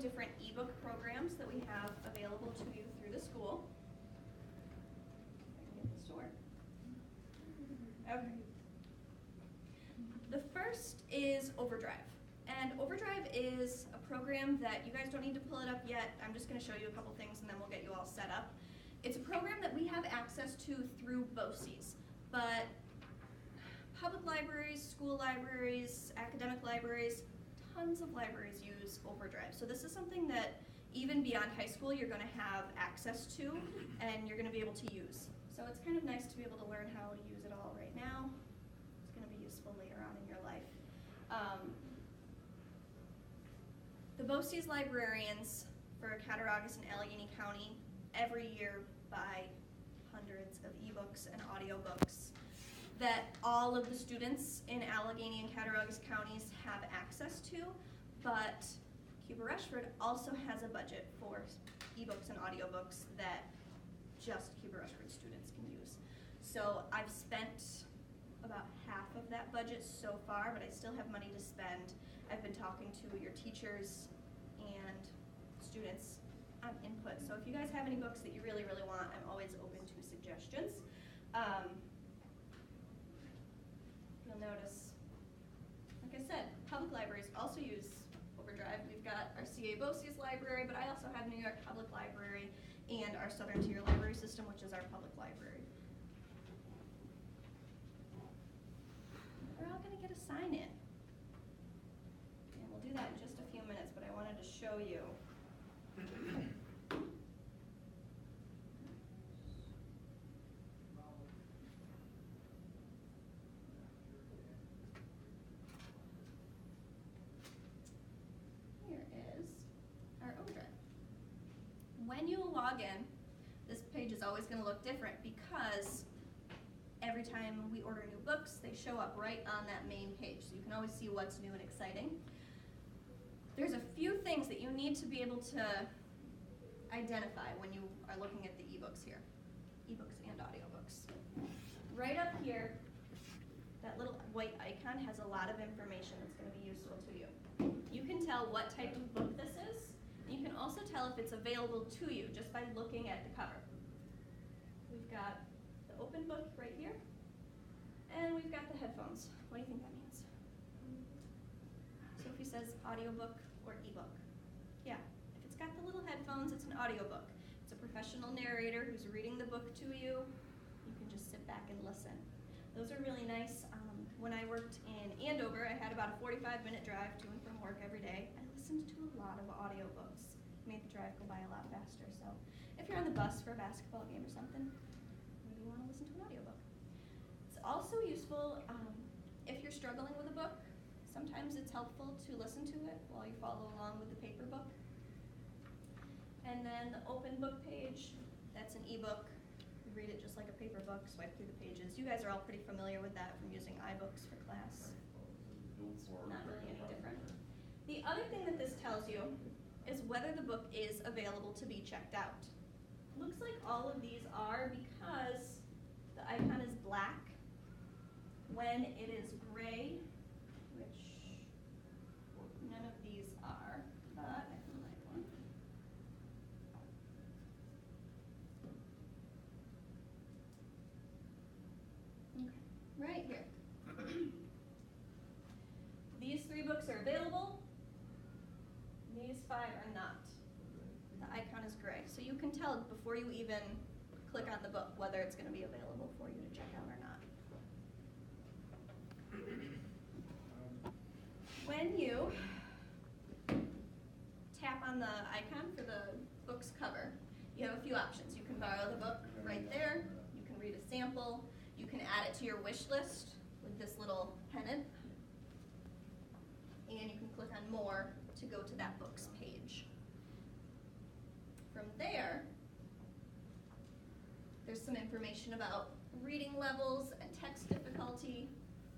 different ebook programs that we have available to you through the school. If I can get this to work. Okay. The first is Overdrive. And Overdrive is a program that you guys don't need to pull it up yet. I'm just going to show you a couple things and then we'll get you all set up. It's a program that we have access to through BOCES, but public libraries, school libraries, academic libraries, tons of libraries use Overdrive. So this is something that even beyond high school you're going to have access to and you're going to be able to use. So it's kind of nice to be able to learn how to use it all right now. It's going to be useful later on in your life. The BOCES librarians for Cattaraugus and Allegheny County every year buy hundreds of ebooks and audiobooks that all of the students in Allegheny and Cattaraugus counties have access to, but Cuba-Rushford also has a budget for ebooks and audiobooks that just Cuba-Rushford students can use. So I've spent about half of that budget so far, but I still have money to spend. I've been talking to your teachers and students on input. So if you guys have any books that you really, really want, I'm always open to suggestions. You'll notice, like I said, public libraries also use Overdrive. We've got our CA BOCES library, but I also have New York Public Library and our Southern Tier Library System, which is our public library. We're all going to get a sign-in. And we'll do that in just a few minutes, but I wanted to show you. Here is our Overdrive. When you log in, this page is always going to look different because every time we order new books, they show up right on that main page. So you can always see what's new and exciting. There's a few things that you need to be able to identify when you are looking at the ebooks here. Ebooks and audiobooks. Right up here, that little white icon has a lot of information that's going to be useful to you. You can tell what type of book this is. And you can also tell if it's available to you just by looking at the cover. We've got the open book right here, and we've got the headphones. What do you think that means? Sophie says audiobook or ebook. Yeah, if it's got the little headphones, it's an audiobook. It's a professional narrator who's reading the book to you. You can just sit back and listen. Those are really nice. When I worked in Andover, I had about a 45-minute drive to and from work every day. I listened to a lot of audiobooks. It made the drive go by a lot faster. So if you're on the bus for a basketball game or something, maybe you want to listen to an audiobook. It's also useful if you're struggling with a book. Sometimes it's helpful to listen to it while you follow along with the paper book. And then the open book page, that's an ebook. You read it just like a paper book, swipe through the pages. You guys are all pretty familiar with that from using iBooks for class. It's not really any different. The other thing that this tells you is whether the book is available to be checked out. Looks like all of these are because the icon is black. When it is gray, which none of these are, but I can light one. Okay, right here. These 3 books are available. These 5 are not. The icon is gray. So you can tell before you even click on the book whether it's going to be available for you to check out or not. When you tap on the icon for the book's cover, you have a few options. You can borrow the book right there. You can read a sample. You can add it to your wish list with this little pennant. And you can click on more to go to that book's page. From there, there's some information about reading levels and text difficulty,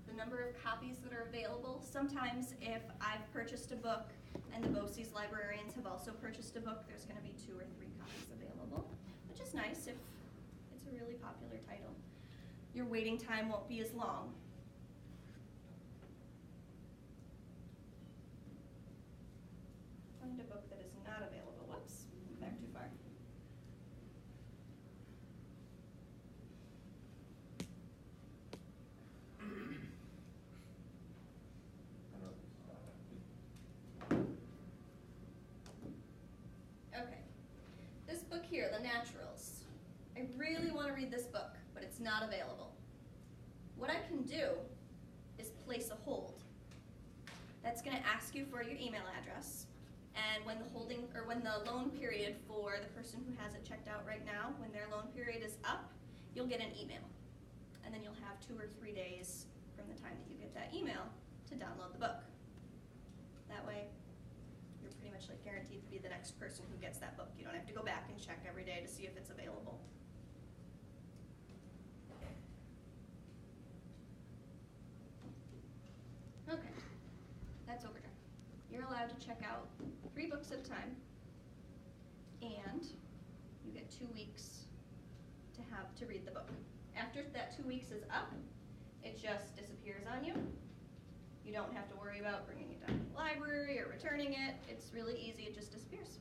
the number of copies that are available. Sometimes if I've purchased a book and the BOCES librarians have also purchased a book, there's going to be 2 or 3 copies available, which is nice if it's a really popular title. Your waiting time won't be as long. Find a book that is not available. Whoops, back too far. Okay, this book here, The Naturals. I really want to read this book, but it's not available. What I can do is place a hold. That's going to ask you for your email address, and when the loan period for the person who has it checked out right now, when their loan period is up, you'll get an email, and then you'll have 2 or 3 days from the time that you get that email to download the book. That way, you're pretty much like guaranteed to be the next person who gets that book. You don't have to go back and check every day to see if it's available. Okay, that's Overdrive. You're allowed to check out 3 books at a time, and you get 2 weeks to read the book. After that 2 weeks is up, it just disappears on you. You don't have to worry about bringing it down to the library or returning it. It's really easy, it just disappears.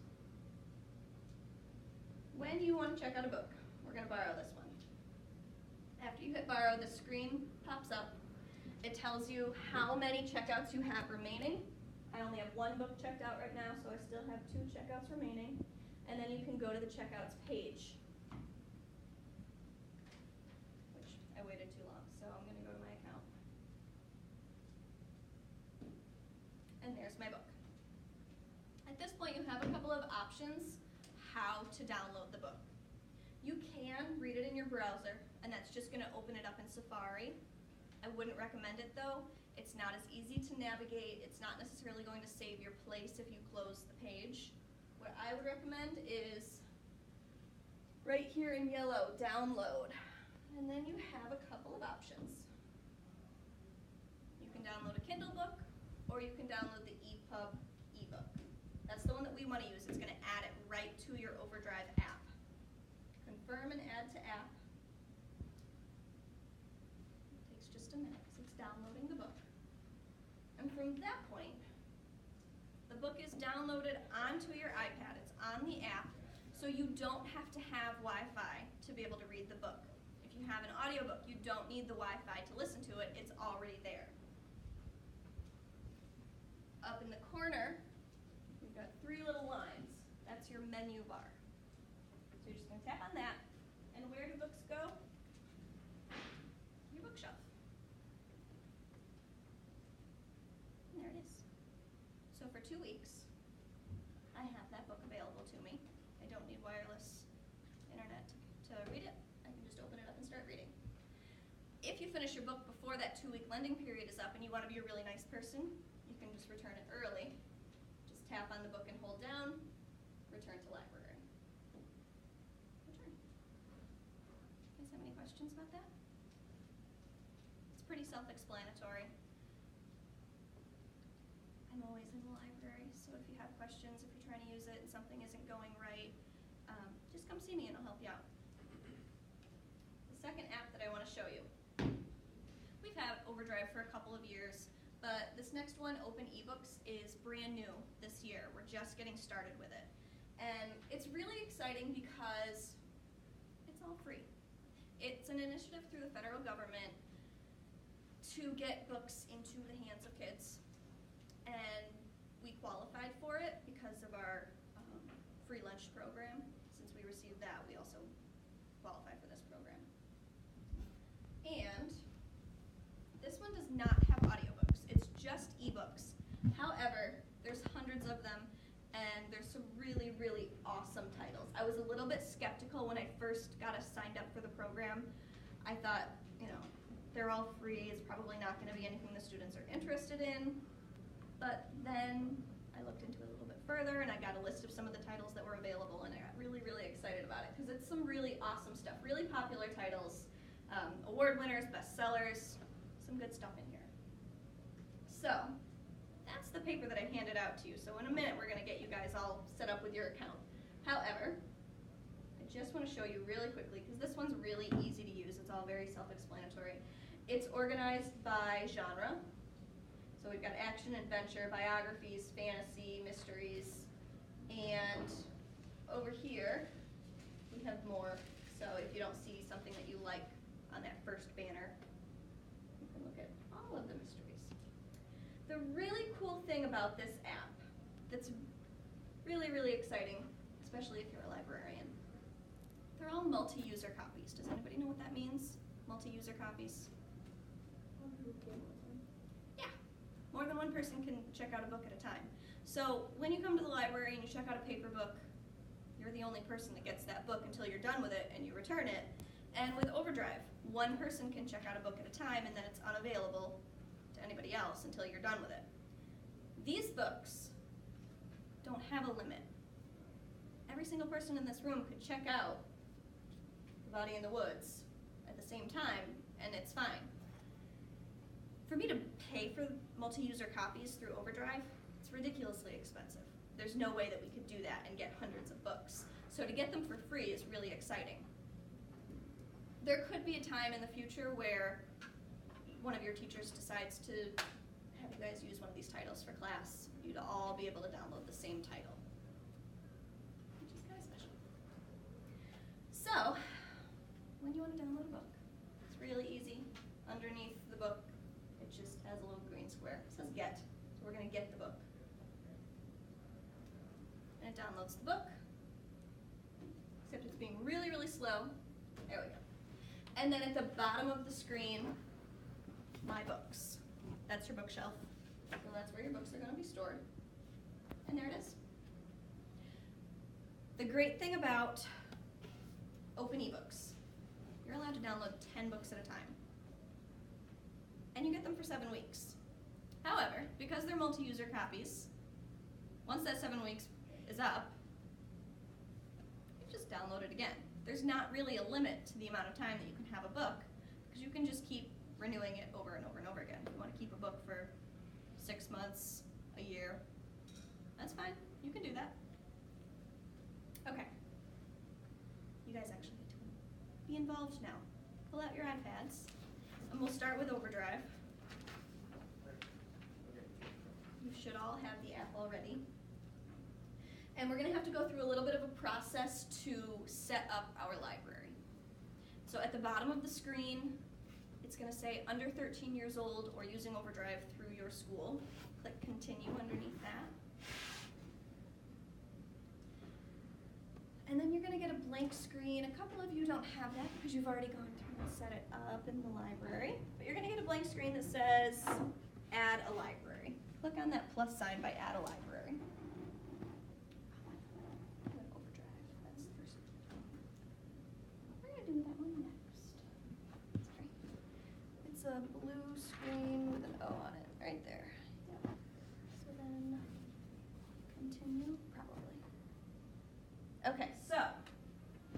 When you want to check out a book, we're going to borrow this one. After you hit borrow, the screen pops up. It tells you how many checkouts you have remaining. I only have 1 book checked out right now, so I still have 2 checkouts remaining. And then you can go to the checkouts page, which I waited too long, so I'm going to go to my account. And there's my book. At this point, you have a couple of options how to download the book. You can read it in your browser, and that's just going to open it up in Safari. I wouldn't recommend it though. It's not as easy to navigate. It's not necessarily going to save your place if you close the page. What I would recommend is right here in yellow, download. And then you have a couple of options. You can download a Kindle book, or you can download the EPUB ebook. That's the one that we want to use. It's going to add it right to your Overdrive app. Confirm and add to app. Just a minute because it's downloading the book. And from that point, the book is downloaded onto your iPad. It's on the app, so you don't have to have Wi-Fi to be able to read the book. If you have an audiobook, you don't need the Wi-Fi to listen to it. It's already there. Up in the corner, we've got 3 little lines. That's your menu bar. So you're just going to tap on that, and where do books go? Your bookshelf. There it is. So for 2 weeks, I have that book available to me. I don't need wireless internet to read it. I can just open it up and start reading. If you finish your book before that 2-week lending period is up and you want to be a really nice person, you can just return it early. Just tap on the book and hold down, return to library. Return. You guys have any questions about that? It's pretty self-explanatory. I'm always in the library, so if you have questions, if you're trying to use it and something isn't going right, just come see me and I'll help you out. The second app that I want to show you. We've had Overdrive for a couple of years, but this next one, Open eBooks, is brand new this year. We're just getting started with it. And it's really exciting because it's all free. It's an initiative through the federal government to get books into the hands of kids. And we qualified for it because of our free lunch program. Since we received that, we also qualify for this program. And this one does not have audiobooks. It's just ebooks. However, there's hundreds of them, and there's some really, really awesome titles. I was a little bit skeptical when I first got us signed up for the program. I thought, they're all free. It's probably not going to be anything the students are interested in. But then I looked into it a little bit further, and I got a list of some of the titles that were available, and I got really, really excited about it because it's some really awesome stuff, really popular titles, award winners, bestsellers, some good stuff in here. So that's the paper that I handed out to you. So in a minute, we're going to get you guys all set up with your account. However, I just want to show you really quickly because this one's really easy to use. It's all very self-explanatory. It's organized by genre. So we've got action, adventure, biographies, fantasy, mysteries, more. So if you don't see something that you like on that first banner, you can look at all of the mysteries. The really cool thing about this app that's really, really exciting, especially if you're a librarian, they're all multi-user copies. Does anybody know what that means? Multi-user copies? Yeah, more than one person can check out a book at a time. So when you come to the library and you check out a paper book, you're the only person that gets that book until you're done with it and you return it. And with Overdrive, one person can check out a book at a time and then it's unavailable to anybody else until you're done with it. These books don't have a limit. Every single person in this room could check out The Body in the Woods at the same time, and it's fine. For me to pay for multi-user copies through Overdrive, it's ridiculously expensive. There's no way that we could do that and get hundreds of books. So to get them for free is really exciting. There could be a time in the future where one of your teachers decides to have you guys use one of these titles for class, you to all be able to download the same title, which is kind of special. So, when do you want to download a book? It's really easy. Underneath the book, it just has a little green square. It says get, so we're going to get the book. And it downloads the book, except it's being really, really slow. There we go. And then at the bottom of the screen, My Books. That's your bookshelf. So that's where your books are going to be stored. And there it is. The great thing about Open eBooks, you're allowed to download 10 books at a time. And you get them for 7 weeks. However, because they're multi-user copies, once that 7 weeks is up, you just download it again. There's not really a limit to the amount of time that you can have a book, because you can just keep renewing it over and over and over again. If you want to keep a book for 6 months, a year, that's fine. You can do that. Okay. You guys actually need to be involved now. Pull out your iPads, and we'll start with Overdrive. You should all have the app already. And we're going to have to go through a little bit of a process to set up our library. So at the bottom of the screen, it's going to say under 13 years old or using Overdrive through your school. Click continue underneath that. And then you're going to get a blank screen. A couple of you don't have that because you've already gone through and set it up in the library. But you're going to get a blank screen that says add a library. Click on that plus sign by add a library. Overdrive, that's the first one. We're going to do that one next. Sorry. It's a blue screen with an O on it, right there. Yep. So then continue, probably. Okay, so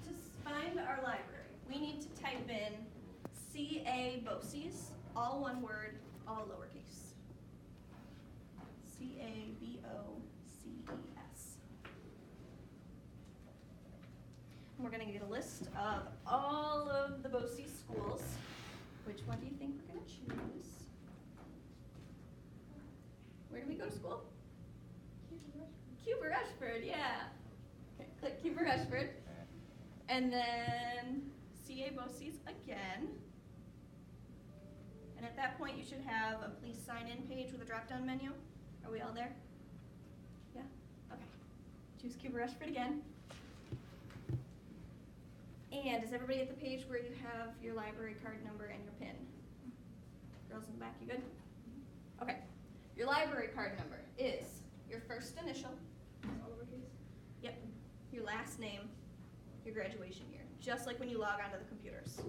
to find our library, we need to type in C.A. Boces, all one word, all lowercase. C.A.B.O.C.E.S. And we're going to get a list of all of the Boces schools. Which one do you think we're going to choose? Where do we go to school? Cuba Rushford, yeah. Okay, click Cuba Rushford. And then C.A. Boces again. And at that point, you should have a please sign in page with a drop-down menu. Are we all there? Yeah? Okay. Choose Cuba Rushford again. And is everybody at the page where you have your library card number and your PIN? Girls in the back, you good? Okay. Your library card number is your first initial. All lowercase? Yep. Your last name, your graduation year. Just like when you log onto the computers.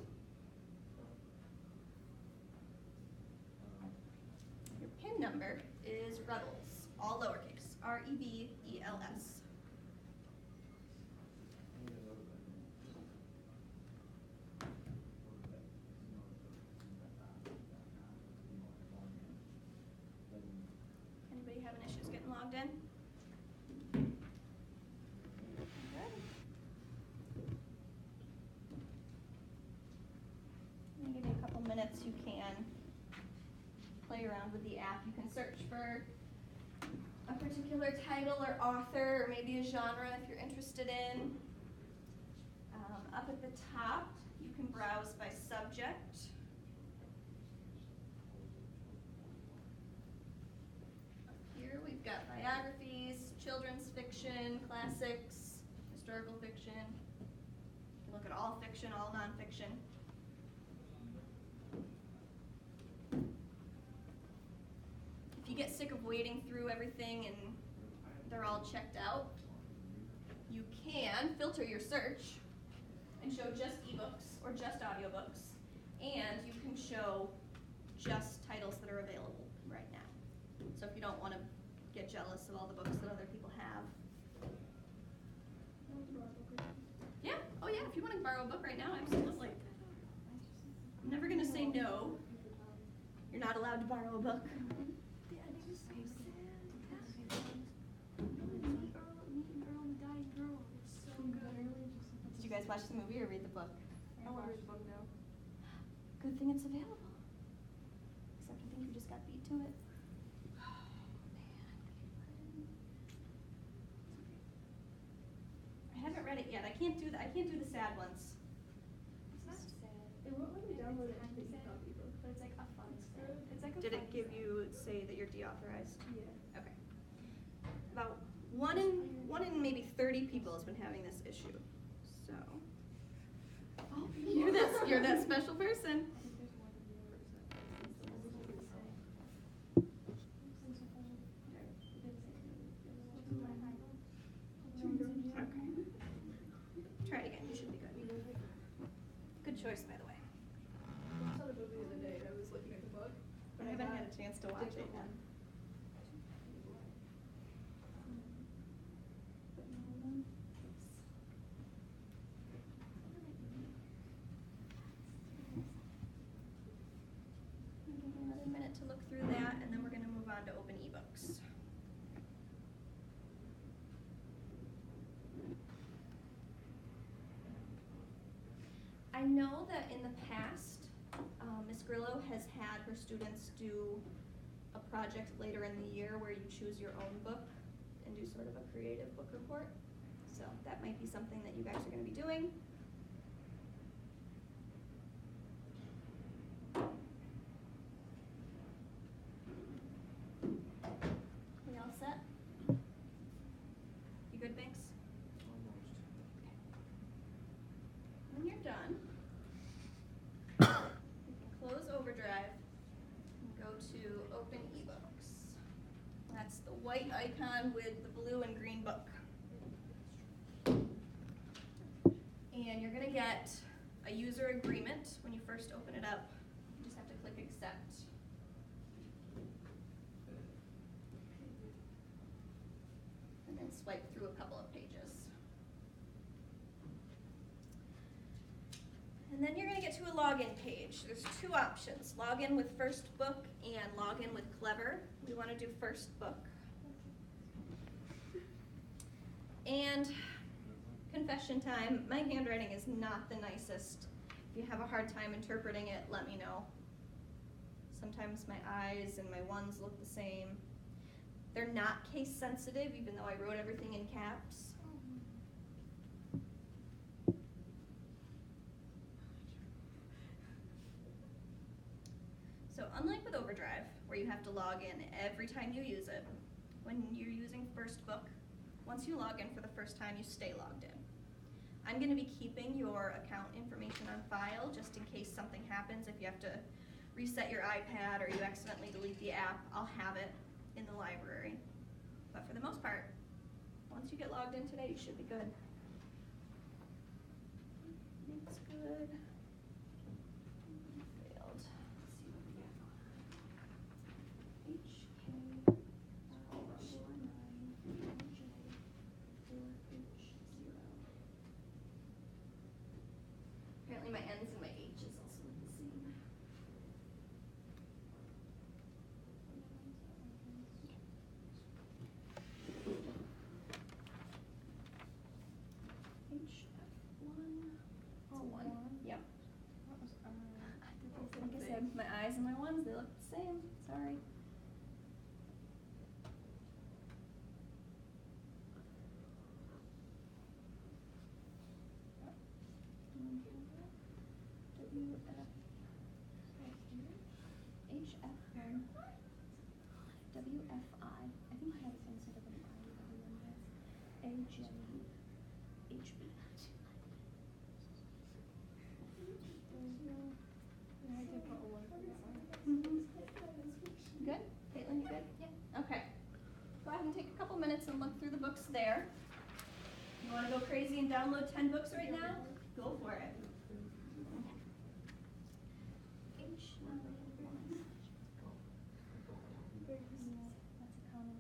Your PIN number is Rebels, all lowercase, R-E-B-E-L-S. Anybody having issues getting logged in? Good. I'm going to give you a couple minutes. You can play around with the app. You can search for a particular title or author, or maybe a genre if you're interested in. Up at the top, you can browse by subject. Up here we've got biographies, children's fiction, classics, historical fiction. You can look at all fiction, all nonfiction. If you get sick of wading through everything and they're all checked out, you can filter your search and show just ebooks or just audiobooks, and you can show just titles that are available right now. So if you don't want to get jealous of all the books that other people have. Yeah, oh yeah, if you want to borrow a book right now, absolutely. I'm never going to say no. You're not allowed to borrow a book. The ending is so sad. Meet Earl and the Dying Girl. It's so good. Did you guys watch the movie or read the book? I want to read the book now. Good thing it's available. Except I think you just got beat to it. I haven't read it yet. I can't do the sad ones. It's not sad. It won't let me download it It's to the sad, ebook. but it's like a fun sad. It's like a Did fun it give sad. you say that you're deauthorized? Yeah. Okay. About one in maybe 30 people has been having this issue. So, oh, you're that special person. I think there's more than 1%. Okay. Try it again. You should be good. Good choice, by the way. I saw the movie the other day and I was looking at the book. I haven't had a chance to watch it different yet. one. Give me another minute to look through that, and then we're going to move on to open eBooks. I know that in the past, Ms. Grillo has had her students do a project later in the year where you choose your own book and do sort of a creative book report. So that might be something that you guys are going to be doing. We all set? You good, Binks? When you're done, you can close Overdrive and go to Open eBooks. That's the white icon with the blue and green book. And you're going to get a user agreement when you first open it up. You just have to click accept. And then swipe through a couple of pages. And then you're going to get to a login page. There's two options, login with First Book and login with Clever. We want to do First Book. And confession time, my handwriting is not the nicest. If you have a hard time interpreting it, let me know. Sometimes my I's and my ones look the same. They're not case sensitive, even though I wrote everything in caps. So unlike with Overdrive, where you have to log in every time you use it, when you're using First Book, once you log in for the first time, you stay logged in. I'm going to be keeping your account information on file just in case something happens. If you have to reset your iPad or you accidentally delete the app, I'll have it in the library. But for the most part, once you get logged in today, you should be good. It's good. Failed. Let's see what we got. HK 4J 4H0. Apparently my N's and my H's also look the same. HF1. Oh, one. Yep. Like I said, my I's and my ones, they look the same. Sorry. look that up. Right here. HF1 WFI. I think I have it instead of an I with a W in there. AJHB. Yeah, I did put a one for that one. Good? Caitlin, you good? Yeah. Okay. Go ahead and take a couple minutes and look through the books there. You want to go crazy and download 10 books right now? Go for it. H9. That's a common.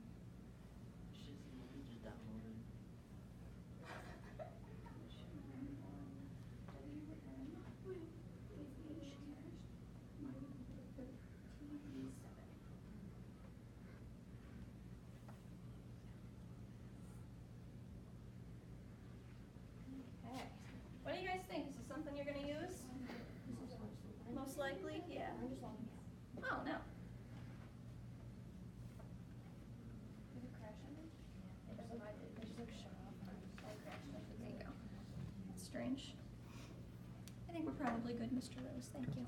Okay. What do you guys think? Is this something you're going to use? Most likely? Yeah. I'm just looking. Oh, no. Did it crash on me? It doesn't I did. It just like shut off. There you go. That's strange. I think we're probably good, Mr. Rose. Thank you.